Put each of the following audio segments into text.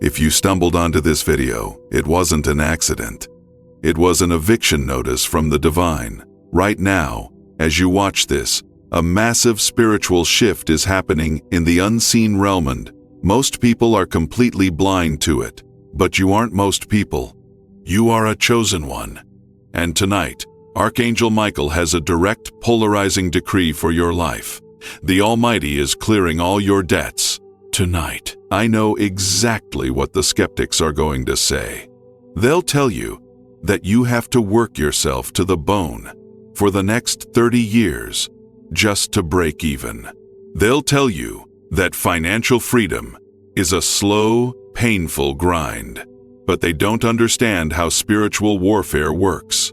If you stumbled onto this video, it wasn't an accident. It was an eviction notice from the divine. Right now, as you watch this, a massive spiritual shift is happening in the unseen realm, and most people are completely blind to it. But you aren't most people. You are a chosen one. And tonight, Archangel Michael has a direct, polarizing decree for your life. The Almighty is clearing all your debts. Tonight, I know exactly what the skeptics are going to say. They'll tell you that you have to work yourself to the bone for the next 30 years just to break even. They'll tell you that financial freedom is a slow, painful grind, but they don't understand how spiritual warfare works.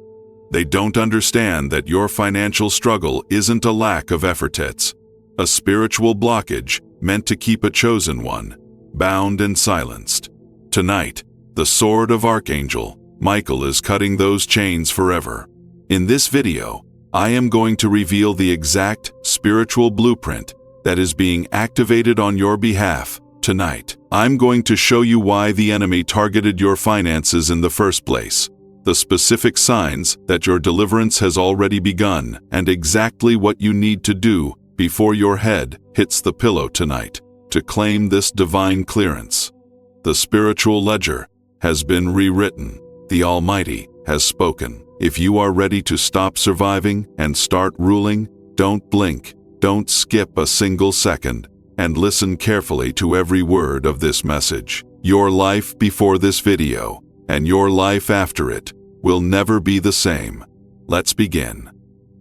They don't understand that your financial struggle isn't a lack of effort, it's a spiritual blockage meant to keep a chosen one bound and silenced. Tonight, the sword of Archangel Michael is cutting those chains forever. In this video, I am going to reveal the exact spiritual blueprint that is being activated on your behalf tonight. I'm going to show you why the enemy targeted your finances in the first place, the specific signs that your deliverance has already begun, and exactly what you need to do before your head hits the pillow tonight to claim this divine clearance. The spiritual ledger has been rewritten. The Almighty has spoken. If you are ready to stop surviving and start ruling, don't blink, don't skip a single second, and listen carefully to every word of this message. Your life before this video and your life after it will never be the same. Let's begin.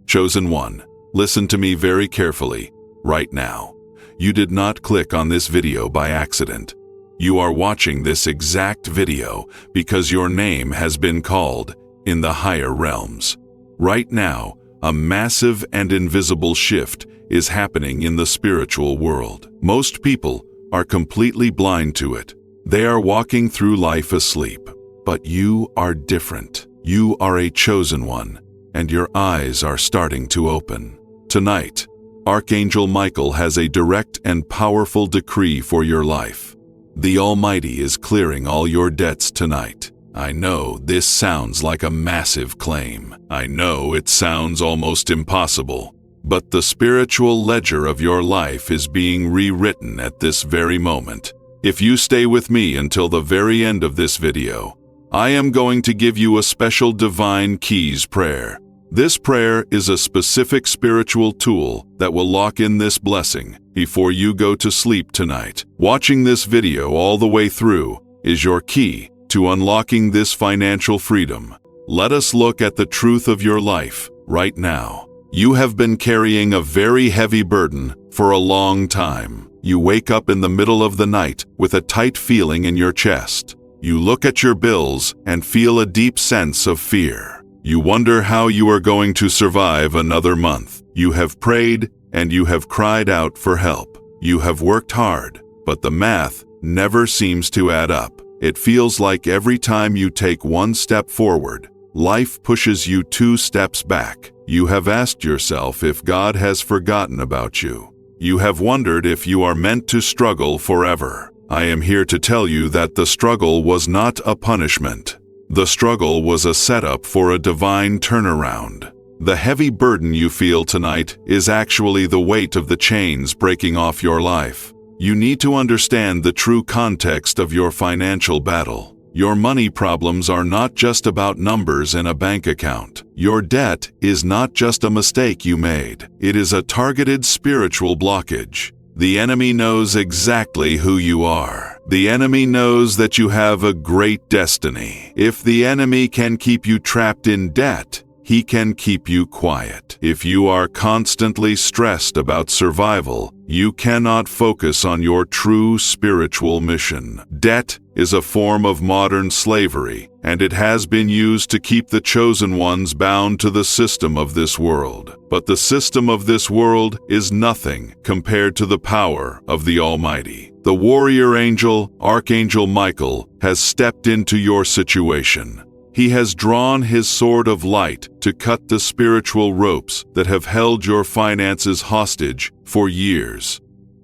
Chosen one, listen to me very carefully right now. You did not click on this video by accident. You are watching this exact video because your name has been called in the higher realms. Right now, a massive and invisible shift is happening in the spiritual world. Most people are completely blind to it. They are walking through life asleep. But you are different. You are a chosen one, and your eyes are starting to open. Tonight, Archangel Michael has a direct and powerful decree for your life. The Almighty is clearing all your debts tonight. I know this sounds like a massive claim. I know it sounds almost impossible. But the spiritual ledger of your life is being rewritten at this very moment. If you stay with me until the very end of this video, I am going to give you a special Divine Keys prayer. This prayer is a specific spiritual tool that will lock in this blessing before you go to sleep tonight. Watching this video all the way through is your key to unlocking this financial freedom. Let us look at the truth of your life right now. You have been carrying a very heavy burden for a long time. You wake up in the middle of the night with a tight feeling in your chest. You look at your bills and feel a deep sense of fear. You wonder how you are going to survive another month. You have prayed and you have cried out for help. You have worked hard, but the math never seems to add up. It feels like every time you take one step forward, life pushes you 2 steps back. You have asked yourself if God has forgotten about you. You have wondered if you are meant to struggle forever. I am here to tell you that the struggle was not a punishment. The struggle was a setup for a divine turnaround. The heavy burden you feel tonight is actually the weight of the chains breaking off your life. You need to understand the true context of your financial battle. Your money problems are not just about numbers in a bank account. Your debt is not just a mistake you made. It is a targeted spiritual blockage. The enemy knows exactly who you are. The enemy knows that you have a great destiny. If the enemy can keep you trapped in debt, he can keep you quiet. If you are constantly stressed about survival, you cannot focus on your true spiritual mission. Debt is a form of modern slavery, and it has been used to keep the chosen ones bound to the system of this world. But the system of this world is nothing compared to the power of the Almighty. The warrior angel, Archangel Michael, has stepped into your situation. He has drawn his sword of light to cut the spiritual ropes that have held your finances hostage for years.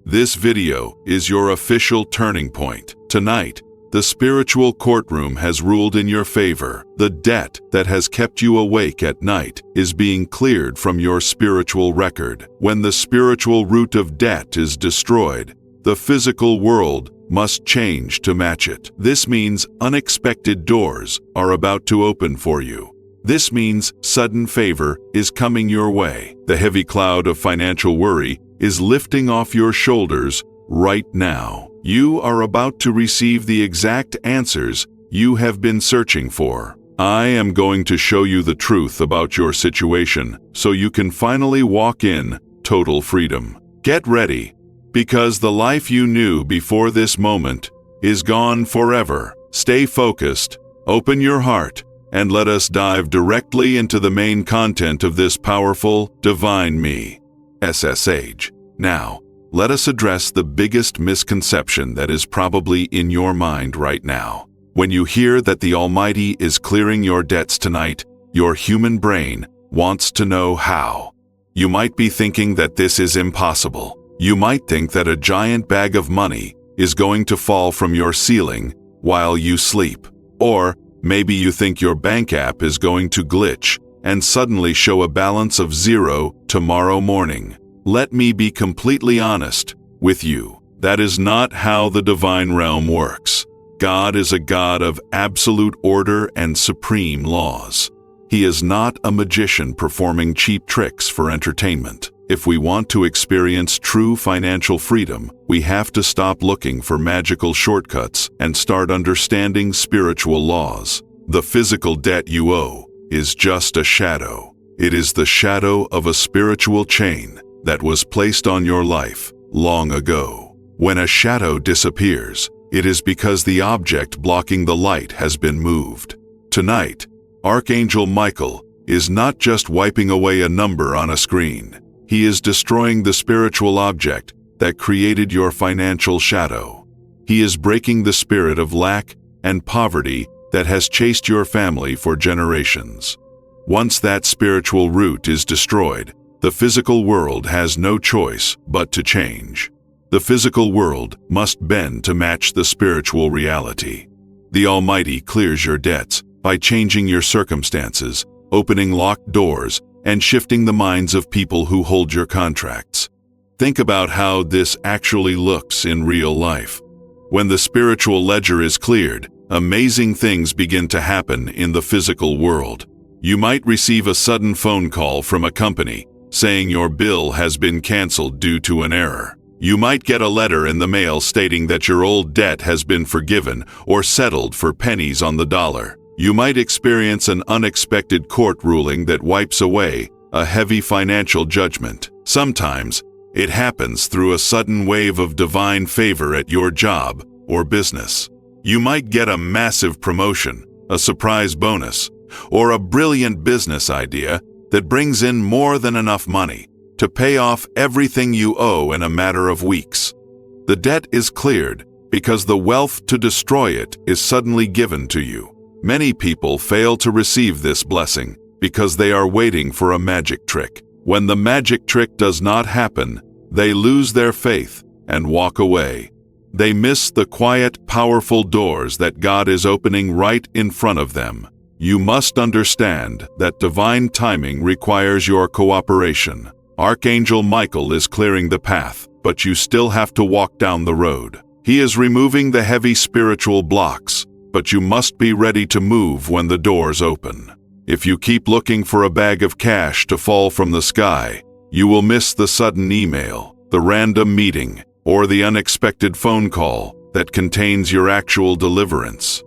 This video is your official turning point. Tonight, The spiritual courtroom has ruled in your favor. The debt that has kept you awake at night is being cleared from your spiritual record. When the spiritual root of debt is destroyed, the physical world must change to match it. This means unexpected doors are about to open for you. This means sudden favor is coming your way. The heavy cloud of financial worry is lifting off your shoulders right now. You are about to receive the exact answers you have been searching for. I am going to show you the truth about your situation so you can finally walk in total freedom. Get ready, because the life you knew before this moment is gone forever. Stay focused, open your heart, and let us dive directly into the main content of this powerful Divine Me SSH. Now, let us address the biggest misconception that is probably in your mind right now. When you hear that the Almighty is clearing your debts tonight, your human brain wants to know how. You might be thinking that this is impossible. You might think that a giant bag of money is going to fall from your ceiling while you sleep. Or maybe you think your bank app is going to glitch and suddenly show a balance of 0 tomorrow morning. Let me be completely honest with you. That is not how the divine realm works. God is a God of absolute order and supreme laws. He is not a magician performing cheap tricks for entertainment. If we want to experience true financial freedom, we have to stop looking for magical shortcuts and start understanding spiritual laws. The physical debt you owe is just a shadow. It is the shadow of a spiritual chain that was placed on your life long ago. When a shadow disappears, it is because the object blocking the light has been moved. Tonight, Archangel Michael is not just wiping away a number on a screen. He is destroying the spiritual object that created your financial shadow. He is breaking the spirit of lack and poverty that has chased your family for generations. Once that spiritual root is destroyed, the physical world has no choice but to change. The physical world must bend to match the spiritual reality. The Almighty clears your debts by changing your circumstances, opening locked doors, and shifting the minds of people who hold your contracts. Think about how this actually looks in real life. When the spiritual ledger is cleared, amazing things begin to happen in the physical world. You might receive a sudden phone call from a company saying your bill has been canceled due to an error. You might get a letter in the mail stating that your old debt has been forgiven or settled for pennies on the dollar. You might experience an unexpected court ruling that wipes away a heavy financial judgment. Sometimes, it happens through a sudden wave of divine favor at your job or business. You might get a massive promotion, a surprise bonus, or a brilliant business idea that brings in more than enough money to pay off everything you owe in a matter of weeks. The debt is cleared because the wealth to destroy it is suddenly given to you. Many people fail to receive this blessing because they are waiting for a magic trick. When the magic trick does not happen, they lose their faith and walk away. They miss the quiet, powerful doors that God is opening right in front of them. You must understand that divine timing requires your cooperation. Archangel Michael is clearing the path, but you still have to walk down the road. He is removing the heavy spiritual blocks, but you must be ready to move when the doors open. If you keep looking for a bag of cash to fall from the sky, you will miss the sudden email, the random meeting, or the unexpected phone call that contains your actual deliverance.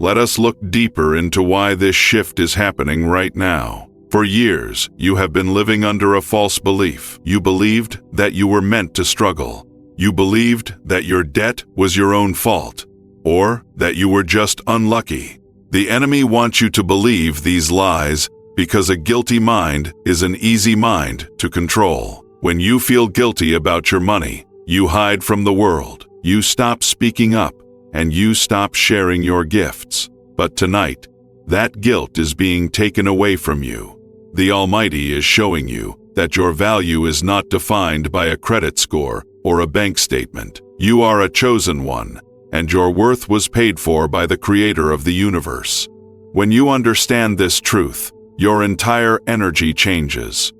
Let us look deeper into why this shift is happening right now. For years, you have been living under a false belief. You believed that you were meant to struggle. You believed that your debt was your own fault, or that you were just unlucky. The enemy wants you to believe these lies because a guilty mind is an easy mind to control. When you feel guilty about your money, you hide from the world. You stop speaking up, and you stop sharing your gifts. But tonight, that guilt is being taken away from you. The Almighty is showing you that your value is not defined by a credit score or a bank statement. You are a chosen one, and your worth was paid for by the Creator of the universe. When you understand this truth, your entire energy changes.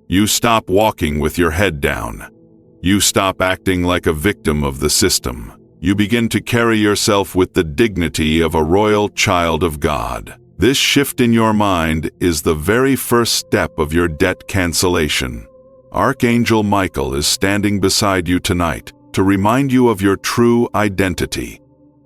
You stop walking with your head down. You stop acting like a victim of the system. You begin to carry yourself with the dignity of a royal child of God. This shift in your mind is the very first step of your debt cancellation. Archangel Michael is standing beside you tonight to remind you of your true identity.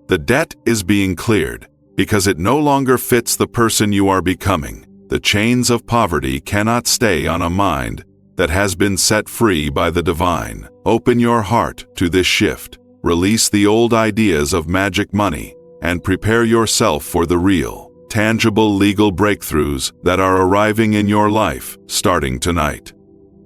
The debt is being cleared because it no longer fits the person you are becoming. The chains of poverty cannot stay on a mind that has been set free by the divine. Open your heart to this shift. Release the old ideas of magic money and prepare yourself for the real, tangible legal breakthroughs that are arriving in your life starting tonight.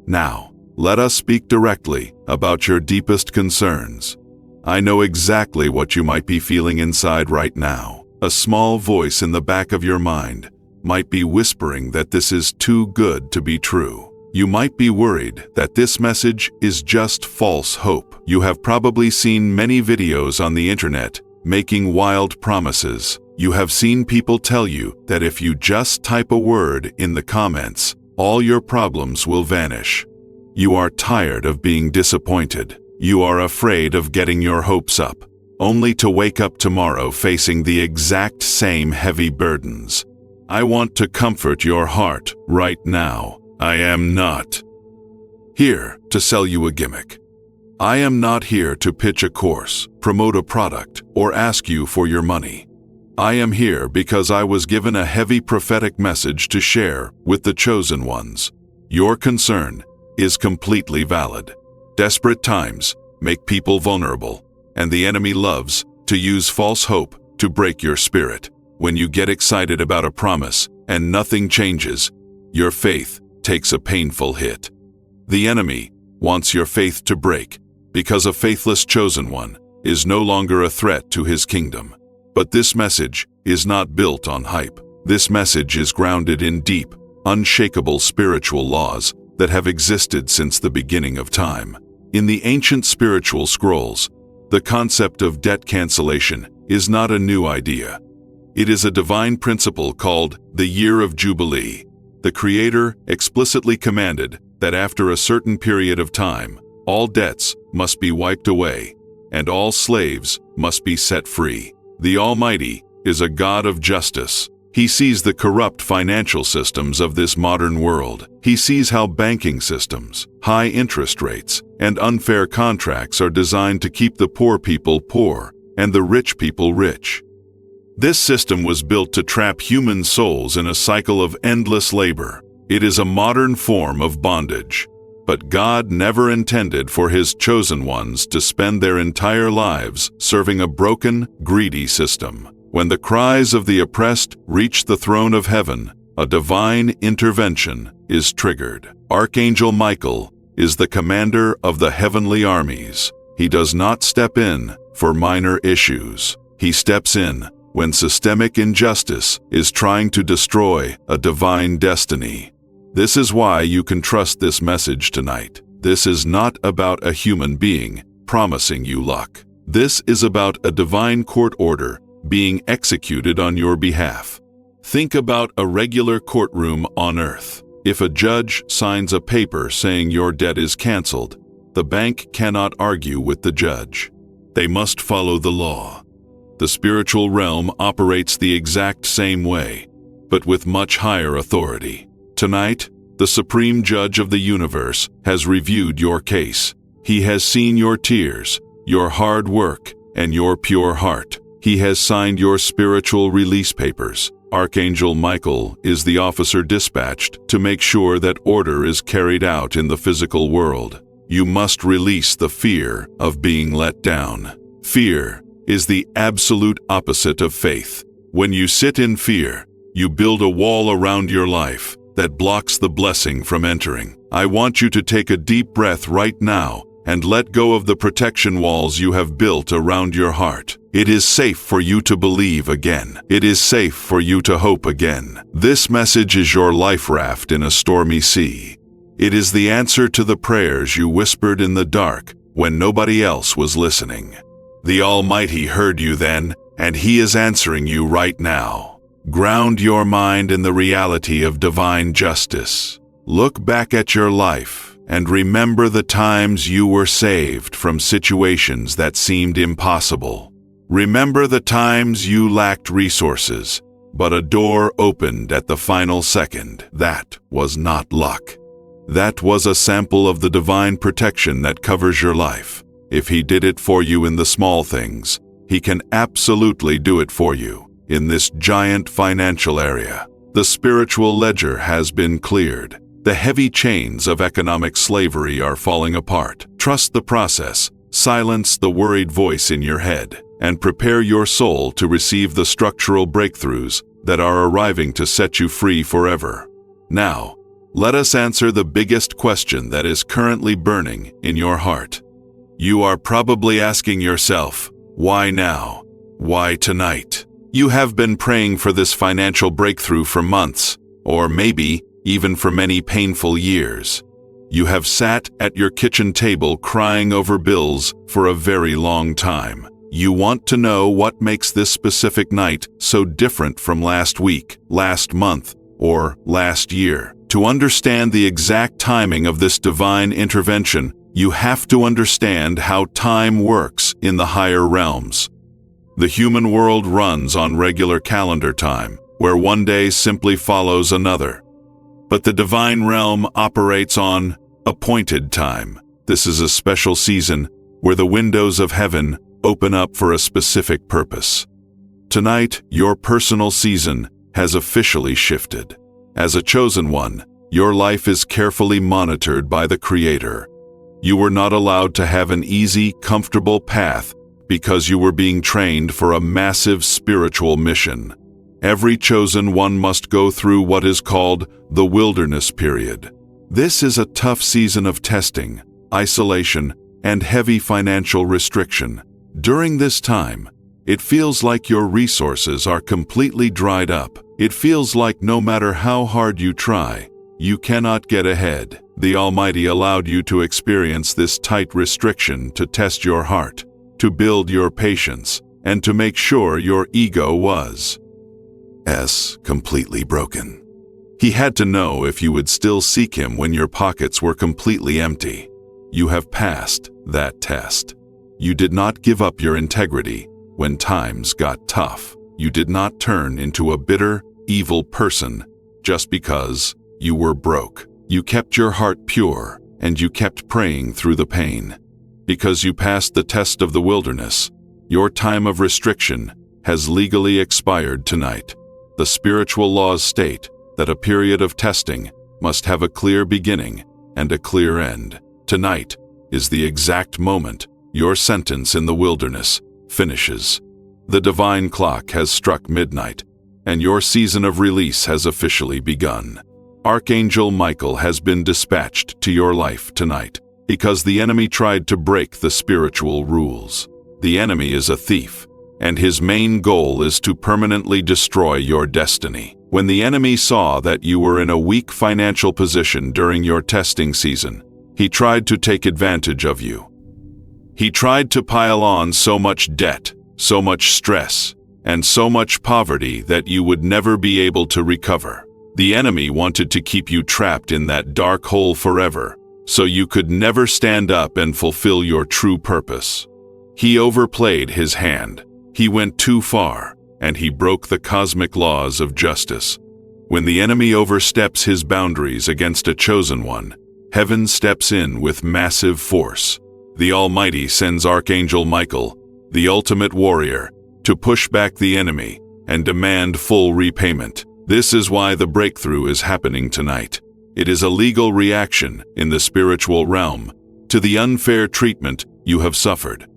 Now, let us speak directly about your deepest concerns. I know exactly what you might be feeling inside right now. A small voice in the back of your mind might be whispering that this is too good to be true. You might be worried that this message is just false hope. You have probably seen many videos on the internet making wild promises. You have seen people tell you that if you just type a word in the comments, all your problems will vanish. You are tired of being disappointed. You are afraid of getting your hopes up, only to wake up tomorrow facing the exact same heavy burdens. I want to comfort your heart right now. I am not here to sell you a gimmick. I am not here to pitch a course, promote a product, or ask you for your money. I am here because I was given a heavy prophetic message to share with the chosen ones. Your concern is completely valid. Desperate times make people vulnerable, and the enemy loves to use false hope to break your spirit. When you get excited about a promise and nothing changes, your faith takes a painful hit. The enemy wants your faith to break because a faithless chosen one is no longer a threat to his kingdom. But this message is not built on hype. This message is grounded in deep, unshakable spiritual laws that have existed since the beginning of time. In the ancient spiritual scrolls, the concept of debt cancellation is not a new idea. It is a divine principle called the Year of Jubilee. The Creator explicitly commanded that after a certain period of time, all debts must be wiped away, and all slaves must be set free. The Almighty is a God of justice. He sees the corrupt financial systems of this modern world. He sees how banking systems, high interest rates, and unfair contracts are designed to keep the poor people poor and the rich people rich. This system was built to trap human souls in a cycle of endless labor. It is a modern form of bondage. But God never intended for His chosen ones to spend their entire lives serving a broken, greedy system. When the cries of the oppressed reach the throne of heaven, a divine intervention is triggered. Archangel Michael is the commander of the heavenly armies. He does not step in for minor issues. He steps in when systemic injustice is trying to destroy a divine destiny. This is why you can trust this message tonight. This is not about a human being promising you luck. This is about a divine court order being executed on your behalf. Think about a regular courtroom on earth. If a judge signs a paper saying your debt is canceled, the bank cannot argue with the judge. They must follow the law. The spiritual realm operates the exact same way, but with much higher authority. Tonight, the Supreme Judge of the universe has reviewed your case. He has seen your tears, your hard work, and your pure heart. He has signed your spiritual release papers. Archangel Michael is the officer dispatched to make sure that order is carried out in the physical world. You must release the fear of being let down. Fear is the absolute opposite of faith. When you sit in fear, you build a wall around your life that blocks the blessing from entering. I want you to take a deep breath right now and let go of the protection walls you have built around your heart. It is safe for you to believe again. It is safe for you to hope again. This message is your life raft in a stormy sea. It is the answer to the prayers you whispered in the dark when nobody else was listening. The Almighty heard you then, and He is answering you right now. Ground your mind in the reality of divine justice. Look back at your life and remember the times you were saved from situations that seemed impossible. Remember the times you lacked resources, but a door opened at the final second. That was not luck. That was a sample of the divine protection that covers your life. If He did it for you in the small things, He can absolutely do it for you in this giant financial area. The spiritual ledger has been cleared. The heavy chains of economic slavery are falling apart. Trust the process, silence the worried voice in your head, and prepare your soul to receive the structural breakthroughs that are arriving to set you free forever. Now, let us answer the biggest question that is currently burning in your heart. You are probably asking yourself, why now? Why tonight? You have been praying for this financial breakthrough for months, or maybe even for many painful years. You have sat at your kitchen table crying over bills for a very long time. You want to know what makes this specific night so different from last week, last month, or last year. To understand the exact timing of this divine intervention, you have to understand how time works in the higher realms. The human world runs on regular calendar time, where one day simply follows another. But the divine realm operates on appointed time. This is a special season where the windows of heaven open up for a specific purpose. Tonight, your personal season has officially shifted. As a chosen one, your life is carefully monitored by the Creator. You were not allowed to have an easy, comfortable path because you were being trained for a massive spiritual mission. Every chosen one must go through what is called the wilderness period. This is a tough season of testing, isolation, and heavy financial restriction. During this time, it feels like your resources are completely dried up. It feels like no matter how hard you try, you cannot get ahead. The Almighty allowed you to experience this tight restriction to test your heart, to build your patience, and to make sure your ego was completely broken. He had to know if you would still seek Him when your pockets were completely empty. You have passed that test. You did not give up your integrity when times got tough. You did not turn into a bitter, evil person just because you were broke. You kept your heart pure, and you kept praying through the pain. Because you passed the test of the wilderness, your time of restriction has legally expired tonight. The spiritual laws state that a period of testing must have a clear beginning and a clear end. Tonight is the exact moment your sentence in the wilderness finishes. The divine clock has struck midnight, and your season of release has officially begun. Archangel Michael has been dispatched to your life tonight because the enemy tried to break the spiritual rules. The enemy is a thief, and his main goal is to permanently destroy your destiny. When the enemy saw that you were in a weak financial position during your testing season, he tried to take advantage of you. He tried to pile on so much debt, so much stress, and so much poverty that you would never be able to recover. The enemy wanted to keep you trapped in that dark hole forever, so you could never stand up and fulfill your true purpose. He overplayed his hand. He went too far, and he broke the cosmic laws of justice. When the enemy oversteps his boundaries against a chosen one, heaven steps in with massive force. The Almighty sends Archangel Michael, the ultimate warrior, to push back the enemy and demand full repayment. This is why the breakthrough is happening tonight. It is a legal reaction in the spiritual realm to the unfair treatment you have suffered.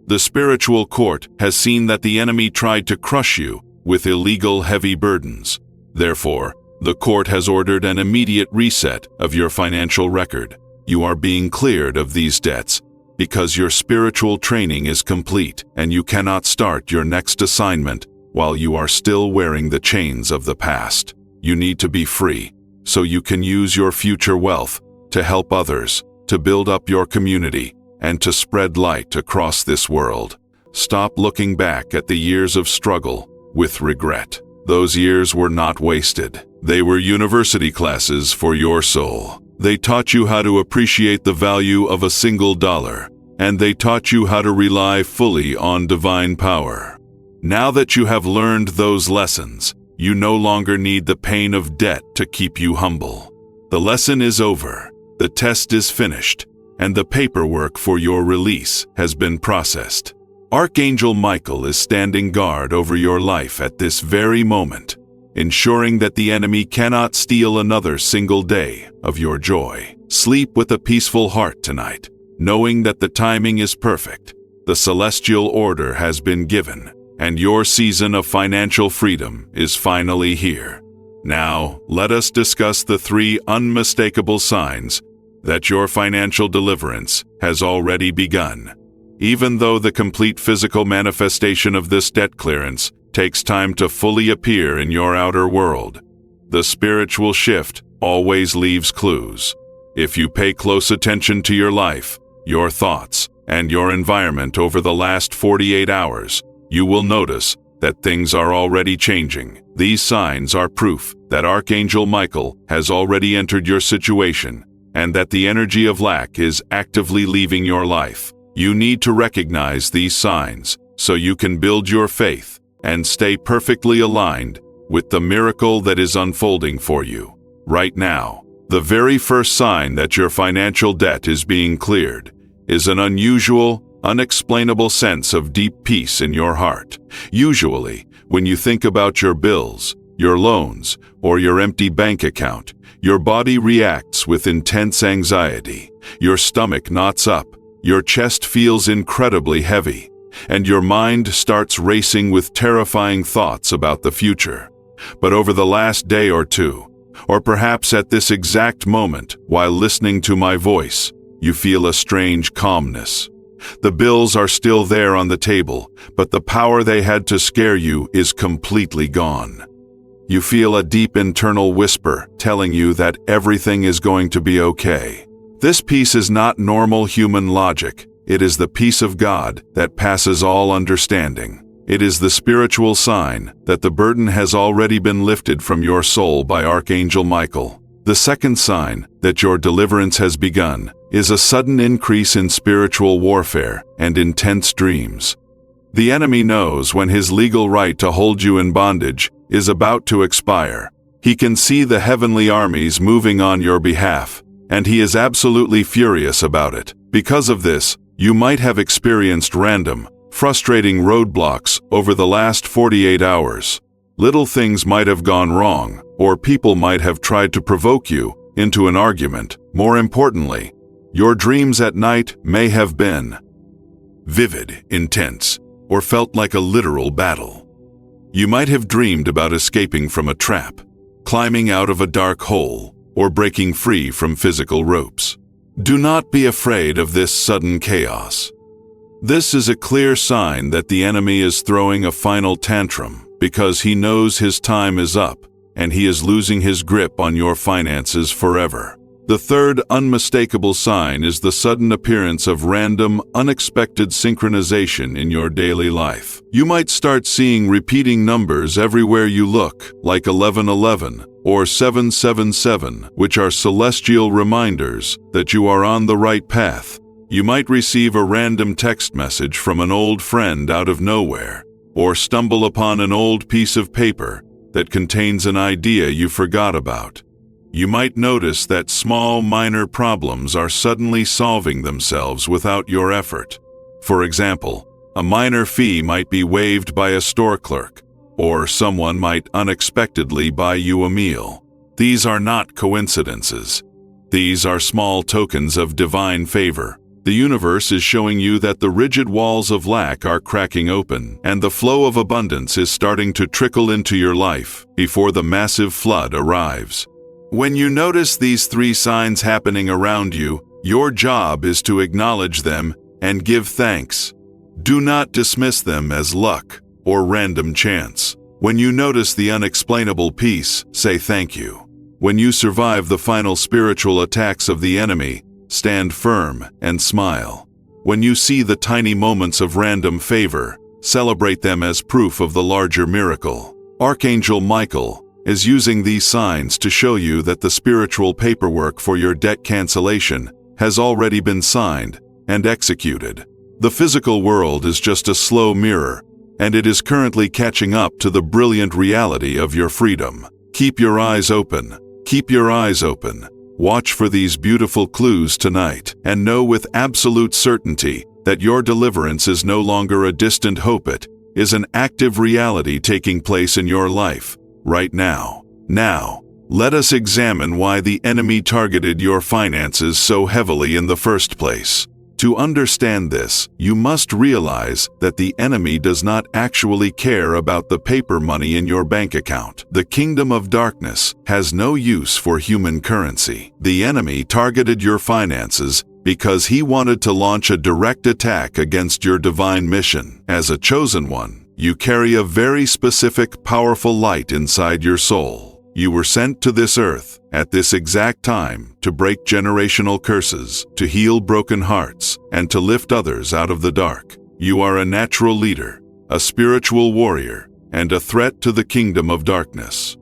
The spiritual court has seen that the enemy tried to crush you with illegal heavy burdens. Therefore, the court has ordered an immediate reset of your financial record. You are being cleared of these debts because your spiritual training is complete and you cannot start your next assignment while you are still wearing the chains of the past. You need to be free so you can use your future wealth to help others, to build up your community, and to spread light across this world. stop looking back at the years of struggle with regret. Those years were not wasted. They were university classes for your soul. They taught you how to appreciate the value of a single dollar, and they taught you how to rely fully on divine power. Now that you have learned those lessons, you no longer need the pain of debt to keep you humble. The lesson is over, the test is finished, and the paperwork for your release has been processed. Archangel Michael is standing guard over your life at this very moment, ensuring that the enemy cannot steal another single day of your joy. Sleep with a peaceful heart tonight, knowing that the timing is perfect. The celestial order has been given, and your season of financial freedom is finally here. Now, let us discuss the 3 unmistakable signs that your financial deliverance has already begun. Even though the complete physical manifestation of this debt clearance takes time to fully appear in your outer world, the spiritual shift always leaves clues. If you pay close attention to your life, your thoughts, and your environment over the last 48 hours, you will notice that things are already changing. These signs are proof that Archangel Michael has already entered your situation and that the energy of lack is actively leaving your life. You need to recognize these signs so you can build your faith and stay perfectly aligned with the miracle that is unfolding for you right now. The very first sign that your financial debt is being cleared is an unusual, unexplainable sense of deep peace in your heart. Usually, when you think about your bills, your loans, or your empty bank account, your body reacts with intense anxiety. Your stomach knots up, your chest feels incredibly heavy, and your mind starts racing with terrifying thoughts about the future. But over the last day or two, or perhaps at this exact moment while listening to my voice, you feel a strange calmness. The bills are still there on the table, but the power they had to scare you is completely gone. You feel a deep internal whisper telling you that everything is going to be okay. This peace is not normal human logic. It is the peace of God that passes all understanding. It is the spiritual sign that the burden has already been lifted from your soul by Archangel Michael. The second sign that your deliverance has begun is a sudden increase in spiritual warfare and intense dreams. The enemy knows when his legal right to hold you in bondage is about to expire. He can see the heavenly armies moving on your behalf, and he is absolutely furious about it. Because of this, you might have experienced random, frustrating roadblocks over the last 48 hours. Little things might have gone wrong, or people might have tried to provoke you into an argument. More importantly, your dreams at night may have been vivid, intense, or felt like a literal battle. You might have dreamed about escaping from a trap, climbing out of a dark hole, or breaking free from physical ropes. Do not be afraid of this sudden chaos. This is a clear sign that the enemy is throwing a final tantrum because he knows his time is up and he is losing his grip on your finances forever. The third unmistakable sign is the sudden appearance of random, unexpected synchronization in your daily life. You might start seeing repeating numbers everywhere you look, like 1111 or 777, which are celestial reminders that you are on the right path. You might receive a random text message from an old friend out of nowhere, or stumble upon an old piece of paper that contains an idea you forgot about. You might notice that small, minor problems are suddenly solving themselves without your effort. For example, a minor fee might be waived by a store clerk, or someone might unexpectedly buy you a meal. These are not coincidences. These are small tokens of divine favor. The universe is showing you that the rigid walls of lack are cracking open, and the flow of abundance is starting to trickle into your life before the massive flood arrives. When you notice these 3 signs happening around you, your job is to acknowledge them and give thanks. Do not dismiss them as luck or random chance. When you notice the unexplainable peace, say thank you. When you survive the final spiritual attacks of the enemy, stand firm and smile. When you see the tiny moments of random favor, celebrate them as proof of the larger miracle. Archangel Michael is using these signs to show you that the spiritual paperwork for your debt cancellation has already been signed and executed. The physical world is just a slow mirror, and it is currently catching up to the brilliant reality of your freedom. Keep your eyes open. Keep your eyes open. Watch for these beautiful clues tonight, and know with absolute certainty that your deliverance is no longer a distant hope. It is an active reality taking place in your life, right now. Now, let us examine why the enemy targeted your finances so heavily in the first place. To understand this, you must realize that the enemy does not actually care about the paper money in your bank account. The kingdom of darkness has no use for human currency. The enemy targeted your finances because he wanted to launch a direct attack against your divine mission. As a chosen one, you carry a very specific, powerful light inside your soul. You were sent to this earth at this exact time to break generational curses, to heal broken hearts, and to lift others out of the dark. You are a natural leader, a spiritual warrior, and a threat to the kingdom of darkness.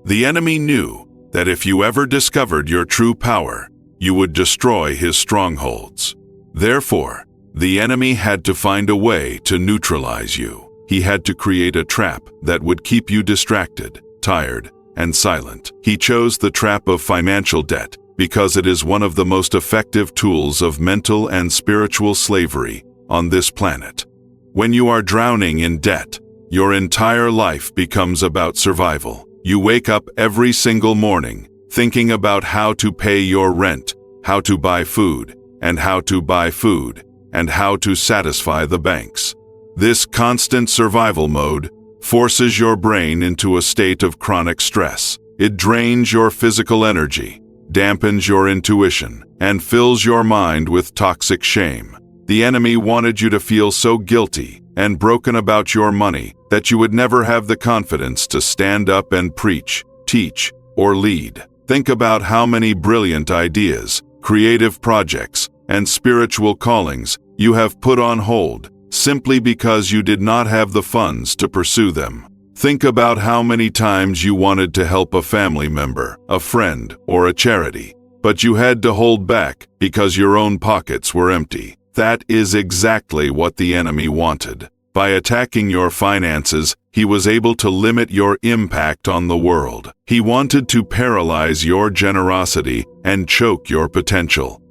The enemy knew that if you ever discovered your true power, you would destroy his strongholds. Therefore, the enemy had to find a way to neutralize you. He had to create a trap that would keep you distracted, tired, and silent. He chose the trap of financial debt because it is one of the most effective tools of mental and spiritual slavery on this planet. When you are drowning in debt, your entire life becomes about survival. You wake up every single morning thinking about how to pay your rent, how to buy food, and how to buy food, and how to satisfy the banks. This constant survival mode forces your brain into a state of chronic stress. It drains your physical energy, dampens your intuition, and fills your mind with toxic shame. The enemy wanted you to feel so guilty and broken about your money that you would never have the confidence to stand up and preach, teach, or lead. Think about how many brilliant ideas, creative projects, and spiritual callings you have put on hold simply because you did not have the funds to pursue them. Think about how many times you wanted to help a family member, a friend, or a charity, but you had to hold back because your own pockets were empty. That is exactly what the enemy wanted. By attacking your finances, he was able to limit your impact on the world. He wanted to paralyze your generosity and choke your potential.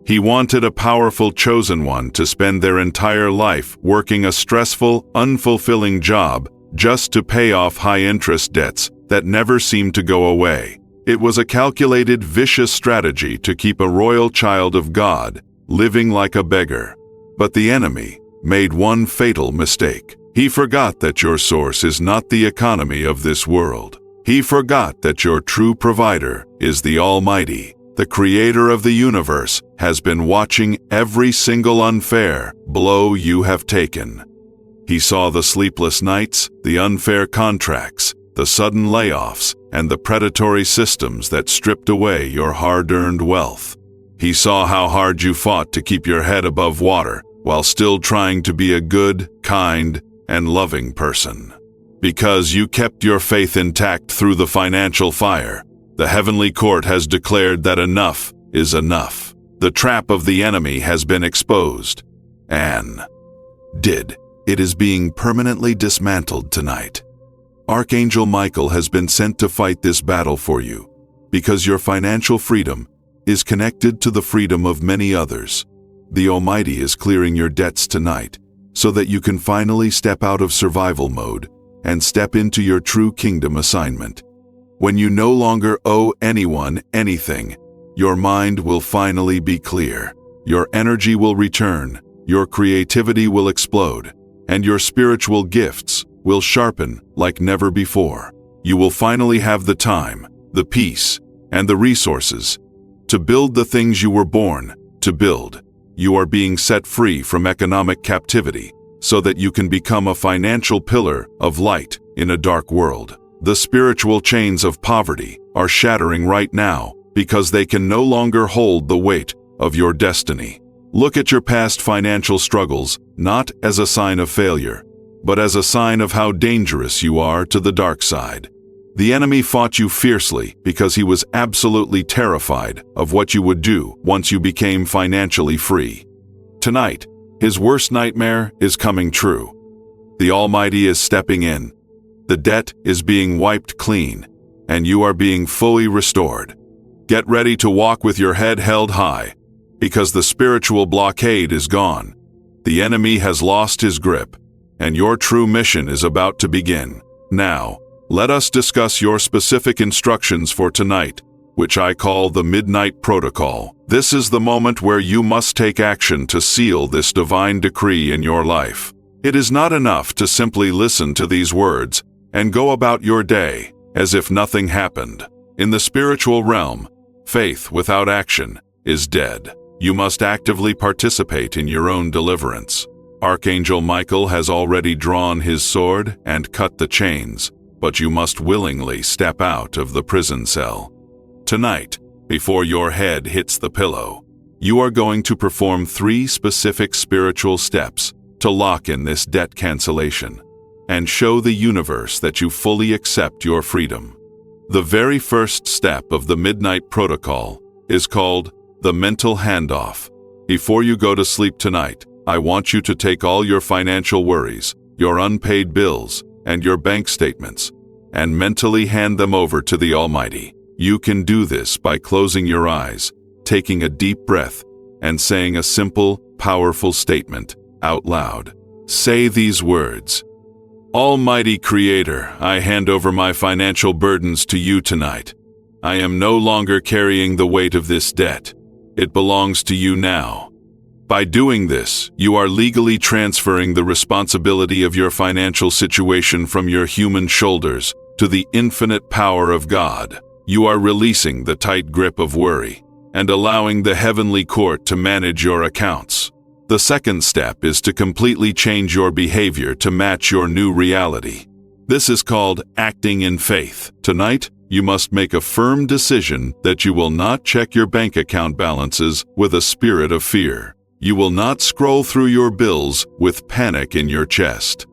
He wanted a powerful chosen one to spend their entire life working a stressful, unfulfilling job just to pay off high-interest debts that never seemed to go away. It was a calculated, vicious strategy to keep a royal child of God living like a beggar. But the enemy made one fatal mistake. He forgot that your source is not the economy of this world. He forgot that your true provider is the Almighty. The creator of the universe has been watching every single unfair blow you have taken. He saw the sleepless nights, the unfair contracts, the sudden layoffs, and the predatory systems that stripped away your hard-earned wealth. He saw how hard you fought to keep your head above water while still trying to be a good, kind, and loving person. Because you kept your faith intact through the financial fire, the heavenly court has declared that enough is enough. The trap of the enemy has been exposed. And it is being permanently dismantled tonight. Archangel Michael has been sent to fight this battle for you, because your financial freedom is connected to the freedom of many others. The Almighty is clearing your debts tonight, so that you can finally step out of survival mode and step into your true kingdom assignment. When you no longer owe anyone anything, your mind will finally be clear. Your energy will return, your creativity will explode, and your spiritual gifts will sharpen like never before. You will finally have the time, the peace, and the resources to build the things you were born to build. You are being set free from economic captivity so that you can become a financial pillar of light in a dark world. The spiritual chains of poverty are shattering right now because they can no longer hold the weight of your destiny. Look at your past financial struggles not as a sign of failure, but as a sign of how dangerous you are to the dark side. The enemy fought you fiercely because he was absolutely terrified of what you would do once you became financially free. Tonight, his worst nightmare is coming true. The Almighty is stepping in. The debt is being wiped clean, and you are being fully restored. Get ready to walk with your head held high, because the spiritual blockade is gone. The enemy has lost his grip, and your true mission is about to begin. Now, let us discuss your specific instructions for tonight, which I call the Midnight Protocol. This is the moment where you must take action to seal this divine decree in your life. It is not enough to simply listen to these words and go about your day as if nothing happened. In the spiritual realm, faith without action is dead. You must actively participate in your own deliverance. Archangel Michael has already drawn his sword and cut the chains, but you must willingly step out of the prison cell. Tonight, before your head hits the pillow, you are going to perform 3 specific spiritual steps to lock in this debt cancellation and show the universe that you fully accept your freedom. The very first step of the Midnight Protocol is called the mental handoff. Before you go to sleep tonight, I want you to take all your financial worries, your unpaid bills, and your bank statements, and mentally hand them over to the Almighty. You can do this by closing your eyes, taking a deep breath, and saying a simple, powerful statement out loud. Say these words: Almighty Creator, I hand over my financial burdens to you tonight. I am no longer carrying the weight of this debt. It belongs to you now. By doing this, you are legally transferring the responsibility of your financial situation from your human shoulders to the infinite power of God. You are releasing the tight grip of worry and allowing the heavenly court to manage your accounts. The second step is to completely change your behavior to match your new reality. This is called acting in faith. Tonight, you must make a firm decision that you will not check your bank account balances with a spirit of fear. You will not scroll through your bills with panic in your chest.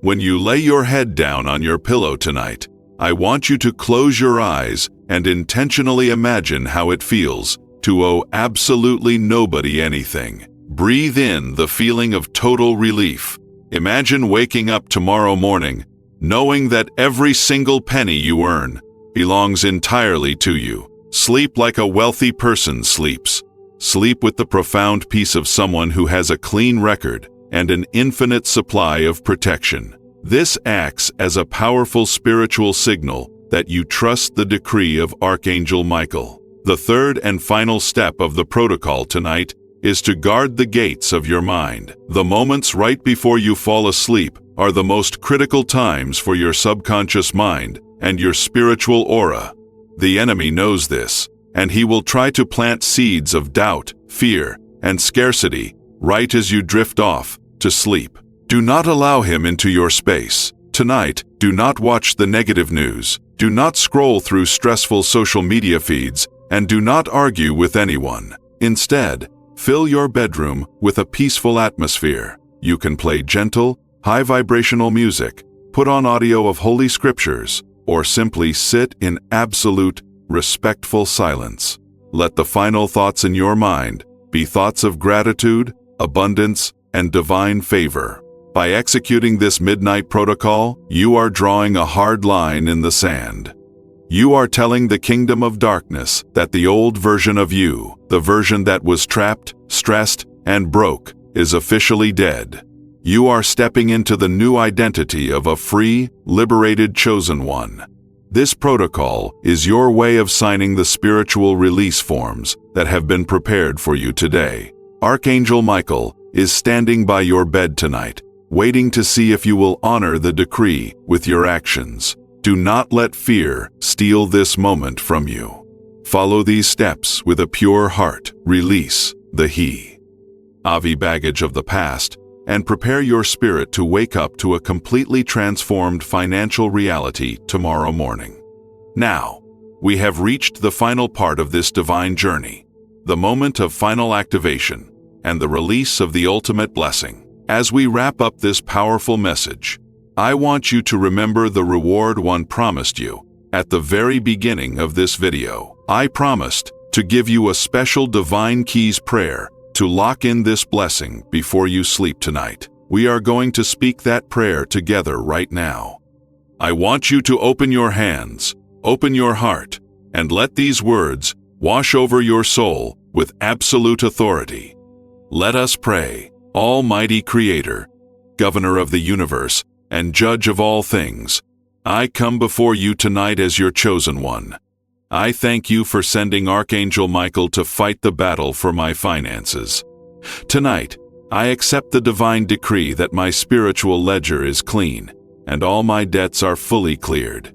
When you lay your head down on your pillow tonight, I want you to close your eyes and intentionally imagine how it feels to owe absolutely nobody anything. Breathe in the feeling of total relief. Imagine waking up tomorrow morning knowing that every single penny you earn belongs entirely to you. Sleep like a wealthy person sleeps. Sleep with the profound peace of someone who has a clean record and an infinite supply of protection. This acts as a powerful spiritual signal that you trust the decree of Archangel Michael. The third and final step of the protocol tonight is to guard the gates of your mind. The moments right before you fall asleep are the most critical times for your subconscious mind and your spiritual aura. The enemy knows this, and he will try to plant seeds of doubt, fear, and scarcity right as you drift off to sleep. Do not allow him into your space. Tonight, do not watch the negative news. Do not scroll through stressful social media feeds, and do not argue with anyone. Instead, fill your bedroom with a peaceful atmosphere. You can play gentle, high-vibrational music, put on audio of holy scriptures, or simply sit in absolute, respectful silence. Let the final thoughts in your mind be thoughts of gratitude, abundance, and divine favor. By executing this midnight protocol, you are drawing a hard line in the sand. You are telling the kingdom of darkness that the old version of you, the version that was trapped, stressed, and broke, is officially dead. You are stepping into the new identity of a free, liberated chosen one. This protocol is your way of signing the spiritual release forms that have been prepared for you today. Archangel Michael is standing by your bed tonight, waiting to see if you will honor the decree with your actions. Do not let fear steal this moment from you. Follow these steps with a pure heart. Release the heavy baggage of the past and prepare your spirit to wake up to a completely transformed financial reality tomorrow morning. Now, we have reached the final part of this divine journey, the moment of final activation, and the release of the ultimate blessing. As we wrap up this powerful message, I want you to remember the reward one promised you at the very beginning of this video. I promised to give you a special Divine Keys prayer to lock in this blessing before you sleep tonight. We are going to speak that prayer together right now. I want you to open your hands, open your heart, and let these words wash over your soul with absolute authority. Let us pray. Almighty Creator, Governor of the universe, and Judge of all things, I come before you tonight as your chosen one. I thank you for sending Archangel Michael to fight the battle for my finances. Tonight, I accept the divine decree that my spiritual ledger is clean and all my debts are fully cleared.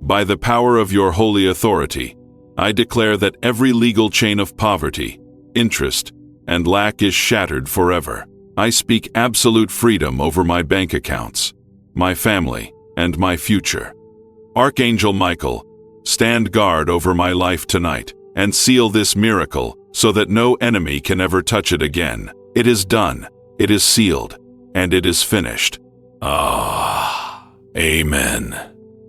By the power of your holy authority, I declare that every legal chain of poverty, interest, and lack is shattered forever. I speak absolute freedom over my bank accounts, my family, and my future. Archangel Michael, stand guard over my life tonight and seal this miracle so that no enemy can ever touch it again. It is done, it is sealed, and it is finished. Amen.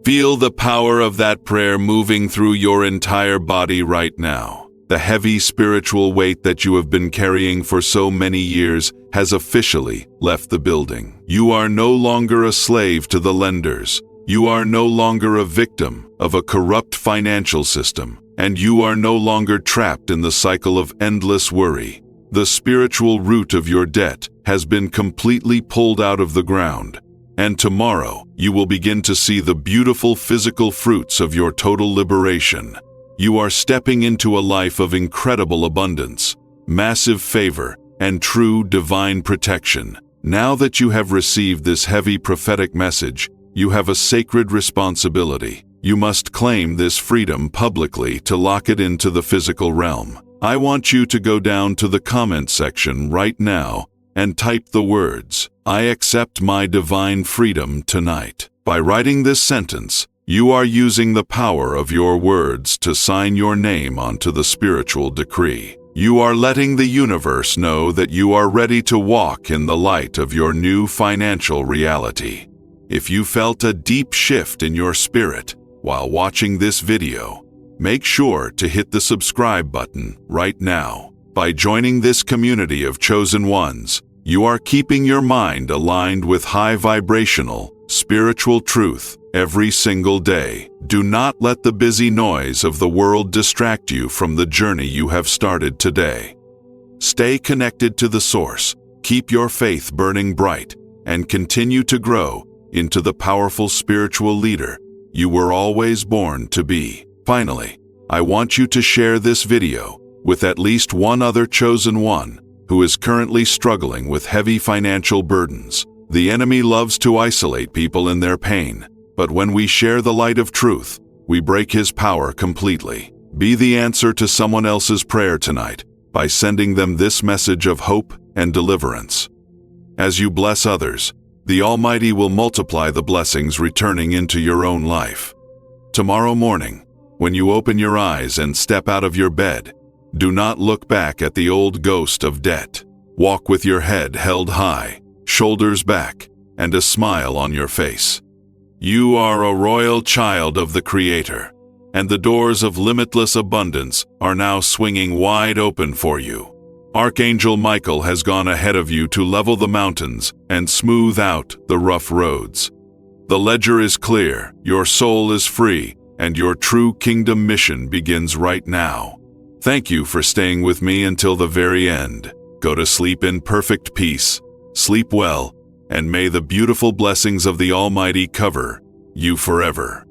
Feel the power of that prayer moving through your entire body right now. The heavy spiritual weight that you have been carrying for so many years has officially left the building. You are no longer a slave to the lenders. You are no longer a victim of a corrupt financial system, and you are no longer trapped in the cycle of endless worry. The spiritual root of your debt has been completely pulled out of the ground, and tomorrow you will begin to see the beautiful physical fruits of your total liberation. You are stepping into a life of incredible abundance, massive favor, and true divine protection. Now that you have received this heavy prophetic message, you have a sacred responsibility. You must claim this freedom publicly to lock it into the physical realm. I want you to go down to the comment section right now and type the words, "I accept my divine freedom tonight." By writing this sentence, you are using the power of your words to sign your name onto the spiritual decree. You are letting the universe know that you are ready to walk in the light of your new financial reality. If you felt a deep shift in your spirit while watching this video, make sure to hit the subscribe button right now. By joining this community of chosen ones, you are keeping your mind aligned with high vibrational, spiritual truth every single day. Do not let the busy noise of the world distract you from the journey you have started today. Stay connected to the source, keep your faith burning bright, and continue to grow into the powerful spiritual leader you were always born to be. Finally, I want you to share this video with at least one other chosen one who is currently struggling with heavy financial burdens. The enemy loves to isolate people in their pain, but when we share the light of truth, we break his power completely. Be the answer to someone else's prayer tonight by sending them this message of hope and deliverance. As you bless others, the Almighty will multiply the blessings returning into your own life. Tomorrow morning, when you open your eyes and step out of your bed, do not look back at the old ghost of debt. Walk with your head held high, shoulders back, and a smile on your face. You are a royal child of the Creator, and the doors of limitless abundance are now swinging wide open for you. Archangel Michael has gone ahead of you to level the mountains and smooth out the rough roads. The ledger is clear, your soul is free, and your true kingdom mission begins right now. Thank you for staying with me until the very end. Go to sleep in perfect peace, sleep well, and may the beautiful blessings of the Almighty cover you forever.